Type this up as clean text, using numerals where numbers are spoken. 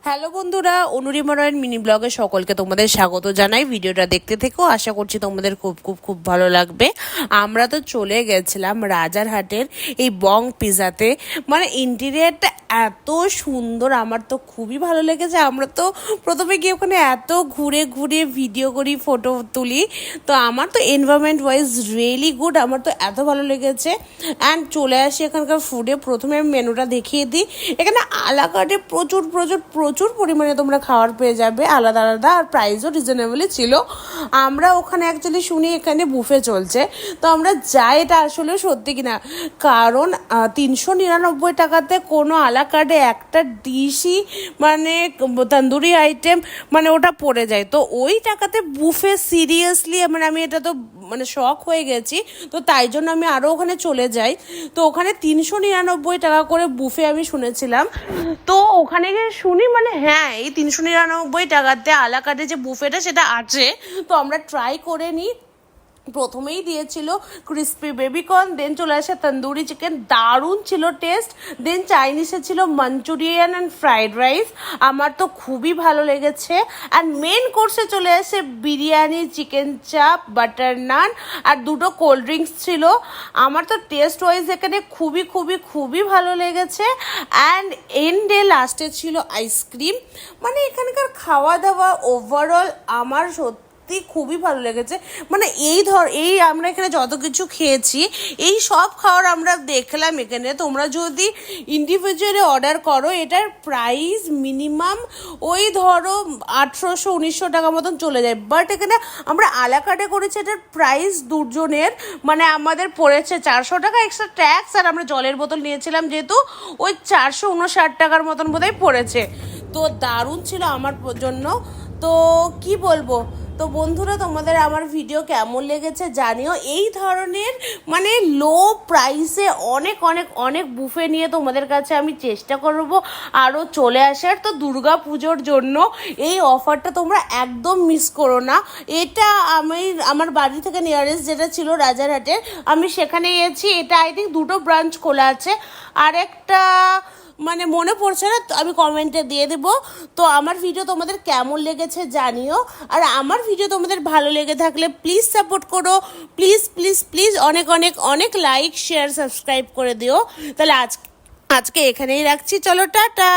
Hello বন্ধুরা, অনুরিমা রয়ের mini ব্লগে সকলকে তোমাদের স্বাগত জানাই। ভিডিওটা দেখতে থেকেও আশা করছি তোমাদের খুব খুব খুব ভালো লাগবে। আমরা তো চলে গেছিলাম রাজারহাটের এই বং পিজাতে। মানে ইন্টেরিয়ারটা এত সুন্দর, আমার তো খুবই ভালো লেগেছে। আমরা তো প্রথমে গিয়ে ওখানে এত ঘুরে ঘুরে ভিডিও করি, ফটো তুলি। তো আমার তো এনভায়রনমেন্ট ওয়াইজ রিয়েলি গুড, আমার তো এত ভালো লেগেছে। অ্যান্ড চলে আসি এখানকার ফুডে। প্রথমে আমি মেনুটা দেখিয়ে দিই। এখানে আলাকাটে প্রচুর প্রচুর প্রচুর পরিমাণে তোমরা খাবার পেয়ে যাবে, আলাদা আলাদা, আর প্রাইসও রিজনেবলই ছিল। আমরা ওখানে অ্যাকচুয়ালি শুনি এখানে বুফে চলছে, তো আমরা যাই, এটা আসলে সত্যি কিনা, কারণ 399 টাকাতে কোনো আলাকাটে একটা ডিশই মানে তন্দুরি আইটেম মানে ওটা পড়ে যায়। তো ওই টাকাতে বুফে, সিরিয়াসলি মানে আমি এটা তো মানে শক হয়ে গেছি। তো তাই জন্য আমি আরও ওখানে চলে যাই। তো ওখানে 399 টাকা করে বুফে আমি শুনেছিলাম। তো ওখানে গিয়ে শুনি মানে হ্যাঁ, এই 399 টাকাতে আলাকাটে যে বুফেটা সেটা আছে। তো আমরা ট্রাই করে নিই। প্রথমেই দিয়েছিল ক্রিস্পি বেবিকর্ন, দেন চলে আসে তন্দুরি চিকেন, দারুণ ছিল টেস্ট। দেন চাইনিজে ছিল মাঞ্চুরিয়ান অ্যান্ড ফ্রাইড রাইস, আমার তো খুবই ভালো লেগেছে। অ্যান্ড মেন কোর্সে চলে আসে বিরিয়ানি, চিকেন চাপ, বাটার নান আর দুটো কোল্ড ড্রিঙ্কস ছিল। আমার তো টেস্ট ওয়াইজ এখানে খুবই খুবই খুবই ভালো লেগেছে। অ্যান্ড এন্ডে লাস্টে ছিল আইসক্রিম। মানে এখানকার খাওয়া দাওয়া ওভারঅল আমার সত্যি খুবই ভালো লেগেছে। মানে এই আমরা এখানে যত কিছু খেয়েছি, এই সব খাওয়ার আমরা দেখলাম এখানে। তোমরা যদি ইন্ডিভিজুয়ালি অর্ডার করো, এটার প্রাইস মিনিমাম ওই ধরো 1800-1900 টাকা মতন চলে যায়। বাট এখানে আমরা আলাকাটে করেছি, এটার প্রাইস দুজনের মানে আমাদের পড়েছে 400 টাকা এক্সট্রা ট্যাক্স, আর আমরা জলের বোতল নিয়েছিলাম যেহেতু ওই 459 টাকার মতন বোধহয় পড়েছে। তো দারুণ ছিল আমার জন্য। তো কি বলবো, তো বন্ধুরা তোমাদের আমার ভিডিও কেমন লেগেছে জানিও। এই ধরনের মানে লো প্রাইসে অনেক অনেক অনেক বুফে নিয়ে তোমাদের কাছে আমি চেষ্টা করব আরও চলে আসার। তো দুর্গা পুজোর জন্য এই অফারটা তোমরা একদম মিস করো না। এটা আমি আমার বাড়ি থেকে নিয়ারেস্ট যেটা ছিল রাজারহাটের, আমি সেখানে গেছি। এটা আই থিঙ্ক দুটো ব্রাঞ্চ খোলা আছে, আর একটা মানে মনে পড়ছে না, আমি কমেন্টে দিয়ে দেবো। তো আমার ভিডিও তোমাদের কেমন লেগেছে জানিও। আর আমার ভিডিও তোমাদের ভালো লেগে থাকলে প্লিজ সাপোর্ট করো, প্লিজ প্লিজ প্লিজ অনেক অনেক অনেক লাইক, শেয়ার, সাবস্ক্রাইব করে দিও। তাহলে আজকে এখানেই রাখছি, চলো টাটা।